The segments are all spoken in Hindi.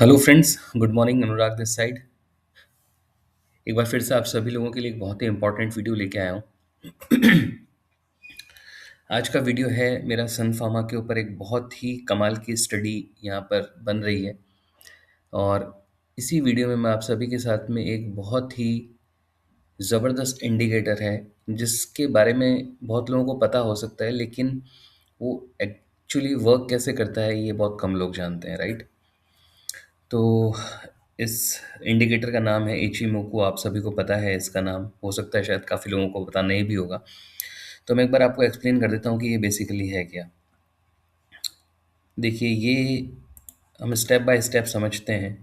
Hello friends, good morning. Anurag this side. एक बार फिर से आप सभी लोगों के लिए एक बहुत ही इंपॉर्टेंट वीडियो लेके आया हूँ। आज का वीडियो है मेरा सन फार्मा के ऊपर। एक बहुत ही कमाल की स्टडी यहाँ पर बन रही है और इसी वीडियो में मैं आप सभी के साथ में एक बहुत ही ज़बरदस्त इंडिकेटर है जिसके बारे में बहुत लोगों को पता हो सकता है, लेकिन वो एक्चुअली वर्क कैसे करता है ये बहुत कम लोग जानते हैं, राइट। तो इस इंडिकेटर का नाम है इचिमोकू। आप सभी को पता है इसका नाम, हो सकता है शायद काफ़ी लोगों को पता नहीं भी होगा। तो मैं एक बार आपको एक्सप्लेन कर देता हूँ कि ये बेसिकली है क्या। देखिए, ये हम स्टेप बाय स्टेप समझते हैं।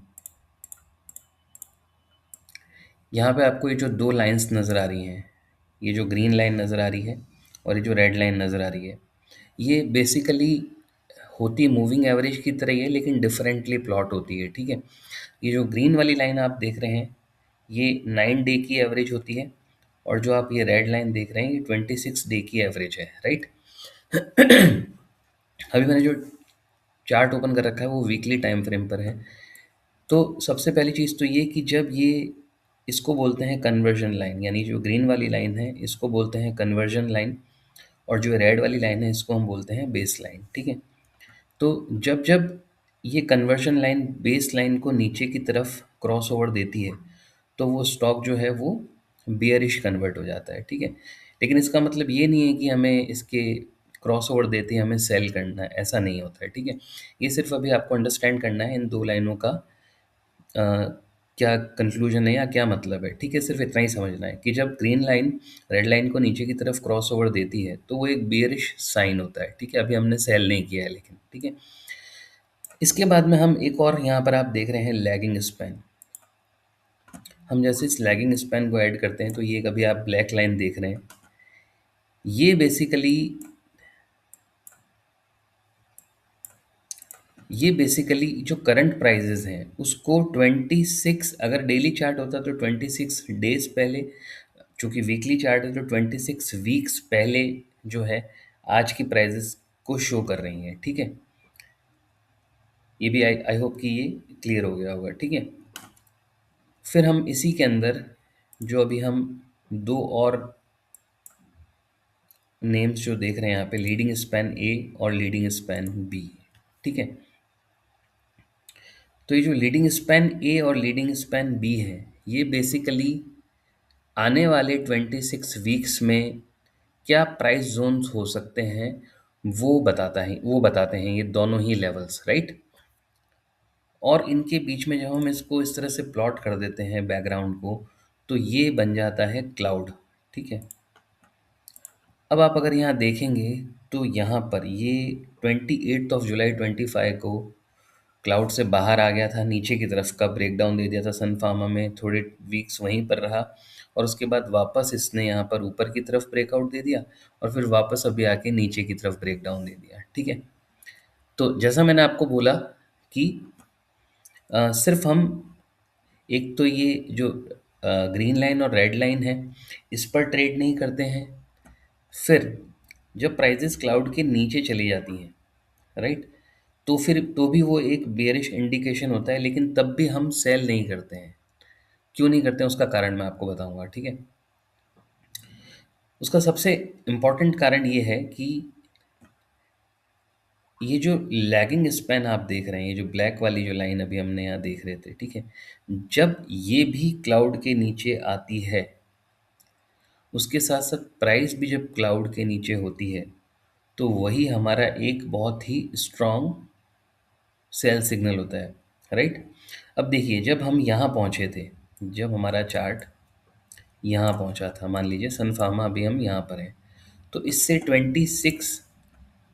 यहाँ पे आपको ये जो दो लाइंस नज़र आ रही हैं, ये जो ग्रीन लाइन नज़र आ रही है और ये जो रेड लाइन नज़र आ रही है, ये बेसिकली होती मूविंग एवरेज की तरह ही है, लेकिन डिफरेंटली प्लॉट होती है, ठीक है। ये जो ग्रीन वाली लाइन आप देख रहे हैं, ये 9 डे की एवरेज होती है और जो आप ये रेड लाइन देख रहे हैं ये 26 डे की एवरेज है, राइट। अभी मैंने जो चार्ट ओपन कर रखा है वो वीकली टाइम फ्रेम पर है। तो सबसे पहली चीज़ तो ये कि जब ये, इसको बोलते हैं कन्वर्जन लाइन, यानी जो ग्रीन वाली लाइन है इसको बोलते हैं कन्वर्जन लाइन और जो रेड वाली लाइन है इसको हम बोलते हैं बेस लाइन, ठीक है। तो जब जब ये कन्वर्जन लाइन बेस लाइन को नीचे की तरफ क्रॉस ओवर देती है तो वो स्टॉक जो है वो बियरिश कन्वर्ट हो जाता है, ठीक है। लेकिन इसका मतलब ये नहीं है कि हमें इसके क्रॉस ओवर देते ही हमें सेल करना है, ऐसा नहीं होता है, ठीक है। ये सिर्फ अभी आपको अंडरस्टैंड करना है इन दो लाइनों का अ, क्या कंक्लूजन है या क्या मतलब है, ठीक है। सिर्फ इतना ही समझना है कि जब ग्रीन लाइन रेड लाइन को नीचे की तरफ क्रॉस ओवर देती है तो वो एक बियरिश साइन होता है, ठीक है। अभी हमने सेल नहीं किया है लेकिन, ठीक है। इसके बाद में हम एक और यहाँ पर आप देख रहे हैं लैगिंग स्पैन। हम जैसे इस लैगिंग स्पैन को ऐड करते हैं तो ये कभी आप ब्लैक लाइन देख रहे हैं, ये बेसिकली जो करंट प्राइजेस हैं उसको 26, अगर डेली चार्ट होता तो 26 डेज पहले, चूंकि वीकली चार्ट है तो 26 वीक्स पहले जो है आज की प्राइजेस को शो कर रही हैं, ठीक है। ये भी आई होप कि ये क्लियर हो गया होगा, ठीक है। फिर हम इसी के अंदर जो अभी हम दो और नेम्स जो देख रहे हैं यहाँ पे, लीडिंग स्पैन ए और लीडिंग स्पैन बी, ठीक है। तो ये जो लीडिंग स्पैन ए और लीडिंग स्पैन बी है, ये बेसिकली आने वाले 26 वीक्स में क्या प्राइस जोन्स हो सकते हैं वो बताते हैं ये दोनों ही लेवल्स, राइट। और इनके बीच में जब हम इसको इस तरह से प्लॉट कर देते हैं बैकग्राउंड को, तो ये बन जाता है क्लाउड, ठीक है। अब आप अगर यहाँ देखेंगे तो यहाँ पर ये 28 जुलाई 25 को क्लाउड से बाहर आ गया था, नीचे की तरफ का ब्रेकडाउन दे दिया था सन फार्मा में, थोड़े वीक्स वहीं पर रहा और उसके बाद वापस इसने यहाँ पर ऊपर की तरफ ब्रेकआउट दे दिया और फिर वापस अभी आके नीचे की तरफ ब्रेकडाउन दे दिया, ठीक है। तो जैसा मैंने आपको बोला कि सिर्फ हम एक तो ये जो ग्रीन लाइन और रेड लाइन है इस पर ट्रेड नहीं करते हैं। फिर जब प्राइजेस क्लाउड के नीचे चली जाती हैं, राइट, तो फिर तो भी वो एक बेयरिश इंडिकेशन होता है, लेकिन तब भी हम सेल नहीं करते हैं। क्यों नहीं करते हैं उसका कारण मैं आपको बताऊंगा, ठीक है। उसका सबसे इम्पॉर्टेंट कारण ये है कि ये जो लैगिंग स्पैन आप देख रहे हैं, ये जो ब्लैक वाली जो लाइन अभी हमने यहाँ देख रहे थे, ठीक है, जब ये भी क्लाउड के नीचे आती है, उसके साथ साथ प्राइस भी जब क्लाउड के नीचे होती है, तो वही हमारा एक बहुत ही स्ट्रॉन्ग सेल सिग्नल होता है, राइट। अब देखिए, जब हम यहाँ पहुँचे थे, जब हमारा चार्ट यहाँ पहुँचा था, मान लीजिए सन फार्मा अभी हम यहाँ पर हैं, तो इससे 26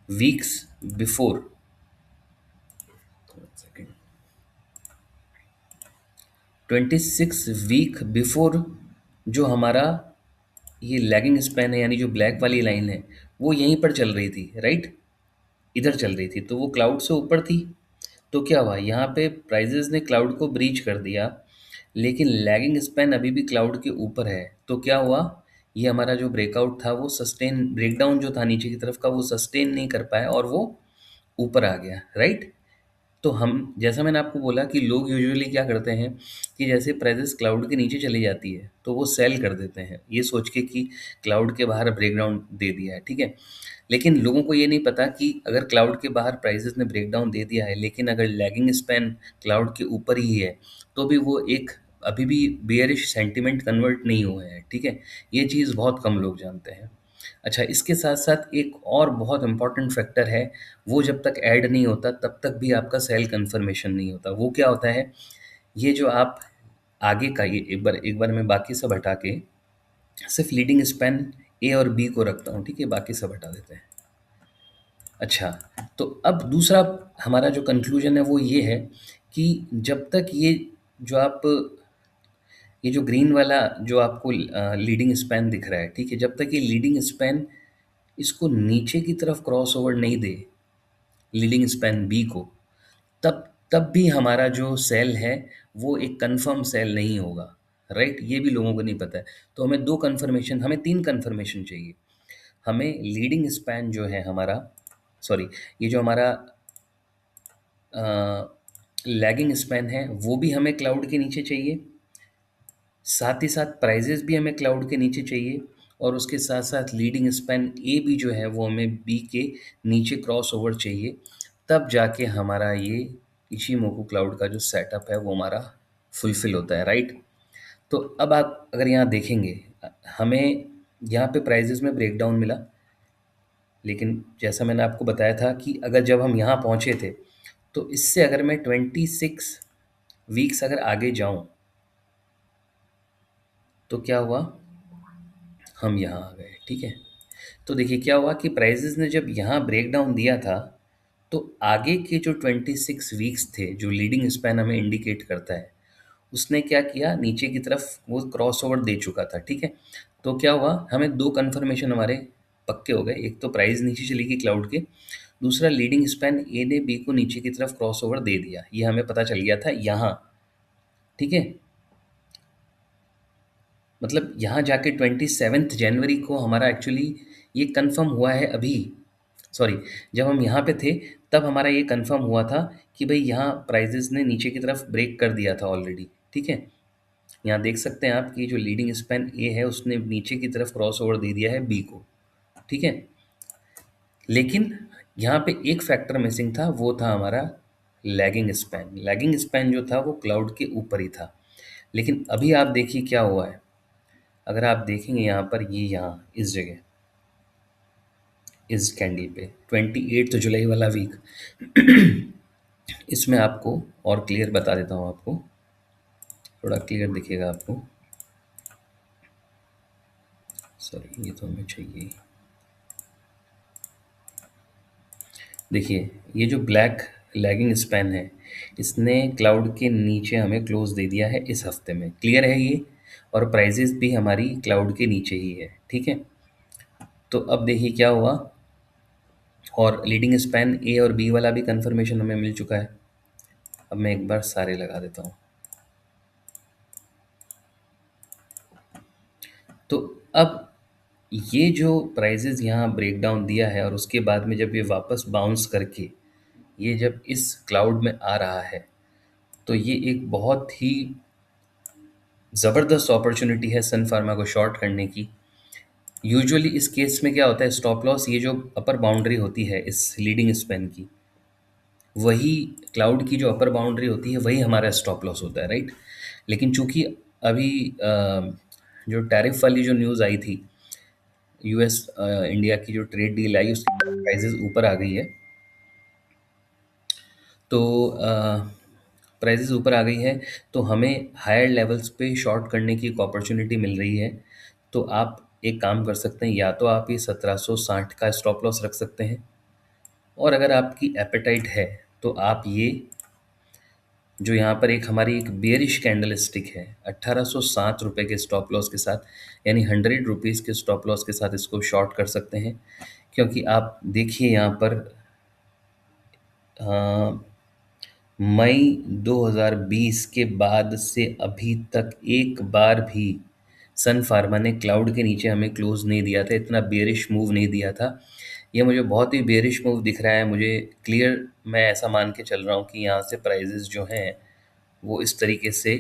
वीक्स बिफोर, 26 वीक बिफोर जो हमारा ये लैगिंग स्पैन है, यानी जो ब्लैक वाली लाइन है, वो यहीं पर चल रही थी, राइट, इधर चल रही थी, तो वो क्लाउड से ऊपर थी। तो क्या हुआ, यहाँ पे प्राइजेस ने क्लाउड को ब्रीच कर दिया, लेकिन लैगिंग स्पैन अभी भी क्लाउड के ऊपर है। तो क्या हुआ, ये हमारा जो ब्रेकआउट था वो सस्टेन, ब्रेकडाउन जो था नीचे की तरफ का वो सस्टेन नहीं कर पाया और वो ऊपर आ गया, राइट। तो हम जैसा मैंने आपको बोला कि लोग यूजुअली क्या करते हैं कि जैसे प्राइसेस क्लाउड के नीचे चली जाती है तो वो सेल कर देते हैं ये सोच के कि क्लाउड के बाहर ब्रेकडाउन दे दिया है, ठीक है। लेकिन लोगों को ये नहीं पता कि अगर क्लाउड के बाहर प्राइसेस ने ब्रेकडाउन दे दिया है लेकिन अगर लैगिंग स्पैन क्लाउड के ऊपर ही है तो भी वो एक अभी भी बेयरिश सेंटिमेंट कन्वर्ट नहीं हुए हैं, ठीक है। ये चीज़ बहुत कम लोग जानते हैं। अच्छा, इसके साथ साथ एक और बहुत इंपॉर्टेंट फैक्टर है, वो जब तक ऐड नहीं होता तब तक भी आपका सेल कंफर्मेशन नहीं होता। वो क्या होता है, ये जो आप आगे का ये एक बार मैं बाकी सब हटा के सिर्फ लीडिंग स्पैन ए और बी को रखता हूँ, ठीक है, बाकी सब हटा देते हैं। अच्छा, तो अब दूसरा हमारा जो कंक्लूजन है वो ये है कि जब तक ये जो ग्रीन वाला जो आपको लीडिंग स्पैन दिख रहा है, ठीक है, जब तक ये लीडिंग स्पैन इसको नीचे की तरफ क्रॉस ओवर नहीं दे, लीडिंग स्पैन बी को, तब तब भी हमारा जो सेल है वो एक कंफर्म सेल नहीं होगा, राइट। ये भी लोगों को नहीं पता है। तो हमें तीन कंफर्मेशन चाहिए। हमें लीडिंग स्पैन जो है हमारा, सॉरी, ये जो हमारा लैगिंग स्पैन है वो भी हमें क्लाउड के नीचे चाहिए, साथ ही साथ प्राइजेस भी हमें क्लाउड के नीचे चाहिए, और उसके साथ साथ लीडिंग स्पैन ए भी जो है वो हमें बी के नीचे क्रॉस ओवर चाहिए। तब जाके हमारा ये इशिमोकू क्लाउड का जो सेटअप है वो हमारा फुलफिल होता है, राइट। तो अब आप अगर यहाँ देखेंगे, हमें यहाँ पे प्राइजेस में ब्रेकडाउन मिला, लेकिन जैसा मैंने आपको बताया था कि अगर जब हम यहाँ पहुँचे थे तो इससे अगर मैं 26 वीक्स अगर आगे जाऊँ तो क्या हुआ, हम यहाँ आ गए, ठीक है। तो देखिए क्या हुआ कि प्राइजेस ने जब यहाँ ब्रेकडाउन दिया था तो आगे के जो 26 वीक्स थे जो लीडिंग स्पैन हमें इंडिकेट करता है, उसने क्या किया, नीचे की तरफ वो क्रॉस ओवर दे चुका था, ठीक है। तो क्या हुआ, हमें दो कन्फर्मेशन हमारे पक्के हो गए। एक तो प्राइस नीचे चली गई क्लाउड के, दूसरा लीडिंग स्पैन ए ने बी को नीचे की तरफ क्रॉस ओवर दे दिया, ये हमें पता चल गया था यहाँ, ठीक है। मतलब यहाँ जाके 27 जनवरी को हमारा एक्चुअली ये कंफर्म हुआ है अभी, सॉरी, जब हम यहाँ पे थे तब हमारा ये कंफर्म हुआ था कि भाई यहाँ प्राइजेस ने नीचे की तरफ ब्रेक कर दिया था ऑलरेडी, ठीक है। यहाँ देख सकते हैं आप कि जो लीडिंग स्पैन ए है उसने नीचे की तरफ क्रॉस ओवर दे दिया है बी को, ठीक है। लेकिन यहाँ पे एक फैक्टर मिसिंग था, वो था हमारा लैगिंग स्पैन जो था वो क्लाउड के ऊपर ही था। लेकिन अभी आप देखिए क्या हुआ है, अगर आप देखेंगे यहाँ पर, ये यहाँ इस जगह, इस कैंडल पे 28 जुलाई वाला वीक, इसमें आपको और क्लियर बता देता हूँ, आपको थोड़ा क्लियर दिखेगा आपको। सॉरी, ये तो हमें चाहिए। देखिए, ये जो ब्लैक लैगिंग स्पैन है इसने क्लाउड के नीचे हमें क्लोज दे दिया है इस हफ्ते में, क्लियर है ये। और प्राइजेस भी हमारी क्लाउड के नीचे ही है, ठीक है। तो अब देखिए क्या हुआ, और लीडिंग स्पैन ए और बी वाला भी कंफर्मेशन हमें मिल चुका है। अब मैं एक बार सारे लगा देता हूँ। तो अब ये जो प्राइजेस यहाँ ब्रेकडाउन दिया है और उसके बाद में जब ये वापस बाउंस करके ये जब इस क्लाउड में आ रहा है, तो ये एक बहुत ही ज़बरदस्त अपॉर्चुनिटी है सन फार्मा को शॉर्ट करने की। यूजुअली इस केस में क्या होता है, स्टॉप लॉस, ये जो अपर बाउंड्री होती है इस लीडिंग स्पैन की, वही क्लाउड की जो अपर बाउंड्री होती है वही हमारा स्टॉप लॉस होता है, राइट। लेकिन चूंकि अभी जो टैरिफ वाली जो न्यूज़ आई थी, यूएस इंडिया की जो ट्रेड डील आई उसकी प्राइसेस ऊपर आ गई है, तो प्राइसेस ऊपर आ गई है, तो हमें हायर लेवल्स पे शॉर्ट करने की एक अपॉर्चुनिटी मिल रही है। तो आप एक काम कर सकते हैं, या तो आप ये 1760 का स्टॉप लॉस रख सकते हैं, और अगर आपकी एपेटाइट है तो आप ये जो यहाँ पर एक हमारी एक बेयरिश कैंडल स्टिक है 1807 रुपये के स्टॉप लॉस के साथ, यानी 100 रुपीज़ के स्टॉप लॉस के साथ इसको शॉर्ट कर सकते हैं। क्योंकि आप देखिए यहाँ पर अ, मई 2020 के बाद से अभी तक एक बार भी सन फार्मा ने क्लाउड के नीचे हमें क्लोज नहीं दिया था, इतना बेयरिश मूव नहीं दिया था। ये मुझे बहुत ही बेयरिश मूव दिख रहा है। मुझे क्लियर, मैं ऐसा मान के चल रहा हूँ कि यहाँ से प्राइजेस जो हैं वो इस तरीके से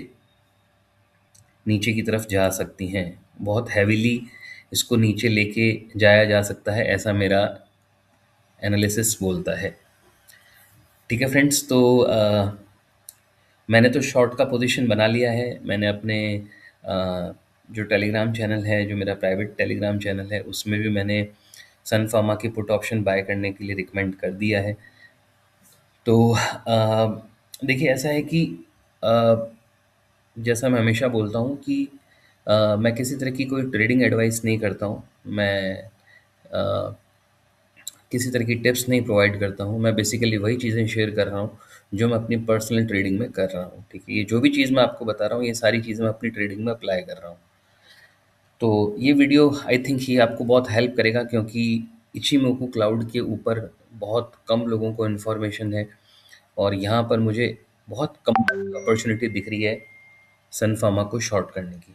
नीचे की तरफ जा सकती हैं। बहुत हैवीली इसको नीचे लेके जाया जा सकता है, ऐसा मेरा एनालिसिस बोलता है। ठीक है फ्रेंड्स, तो मैंने तो शॉर्ट का पोजीशन बना लिया है। मैंने अपने जो टेलीग्राम चैनल है, जो मेरा प्राइवेट टेलीग्राम चैनल है, उसमें भी मैंने सन फार्मा की पुट ऑप्शन बाय करने के लिए रिकमेंड कर दिया है। तो देखिए, ऐसा है कि अ, जैसा मैं हमेशा बोलता हूँ कि मैं किसी तरह की कोई ट्रेडिंग एडवाइस नहीं करता हूँ। मैं अ, किसी तरह की टिप्स नहीं प्रोवाइड करता हूँ। मैं बेसिकली वही चीज़ें शेयर कर रहा हूँ जो मैं अपनी पर्सनल ट्रेडिंग में कर रहा हूँ। ठीक है, ये जो भी चीज़ मैं आपको बता रहा हूँ, ये सारी चीज़ें मैं अपनी ट्रेडिंग में अप्लाई कर रहा हूँ। तो ये वीडियो आई थिंक ये आपको बहुत हेल्प करेगा, क्योंकि इचिमोकू क्लाउड के ऊपर बहुत कम लोगों को इन्फॉर्मेशन है और यहाँ पर मुझे बहुत कम अपॉर्चुनिटी दिख रही है सन फार्मा को शॉर्ट करने की।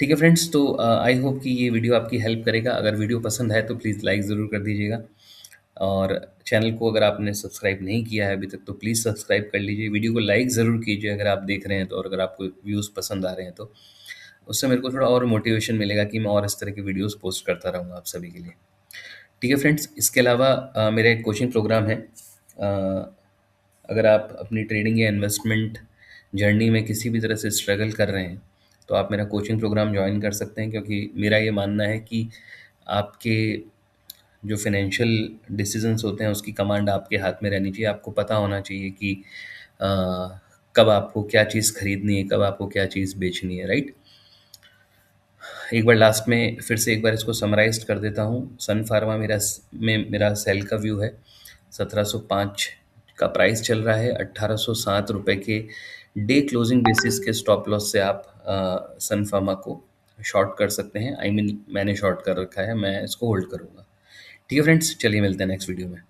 ठीक है फ्रेंड्स, तो आई होप कि ये वीडियो आपकी हेल्प करेगा। अगर वीडियो पसंद है तो प्लीज़ लाइक ज़रूर कर दीजिएगा, और चैनल को अगर आपने सब्सक्राइब नहीं किया है अभी तक तो प्लीज़ सब्सक्राइब कर लीजिए। वीडियो को लाइक ज़रूर कीजिए अगर आप देख रहे हैं तो, और अगर आपको व्यूज़ पसंद आ रहे हैं तो उससे मेरे को थोड़ा और मोटिवेशन मिलेगा कि मैं और इस तरह की वीडियोस पोस्ट करता रहूँगा आप सभी के लिए। ठीक है फ्रेंड्स, इसके अलावा मेरा एक कोचिंग प्रोग्राम है। अगर आप अपनी ट्रेडिंग या इन्वेस्टमेंट जर्नी में किसी भी तरह से स्ट्रगल कर रहे हैं तो आप मेरा कोचिंग प्रोग्राम ज्वाइन कर सकते हैं, क्योंकि मेरा ये मानना है कि आपके जो फाइनेंशियल डिसीजंस होते हैं उसकी कमांड आपके हाथ में रहनी चाहिए। आपको पता होना चाहिए कि अ, कब आपको क्या चीज़ खरीदनी है, कब आपको क्या चीज़ बेचनी है, राइट। एक बार लास्ट में फिर से एक बार इसको समराइज़ कर देता हूँ। सन फार्मा मेरा सेल का व्यू है। 1705 का प्राइस चल रहा है। 1807 रुपए के डे क्लोजिंग बेसिस के स्टॉप लॉस से आप सन फार्मा को शॉर्ट कर सकते हैं। आई मीन मैंने शॉर्ट कर रखा है, मैं इसको होल्ड करूँगा। ठीक है फ्रेंड्स, चलिए मिलते हैं नेक्स्ट वीडियो में।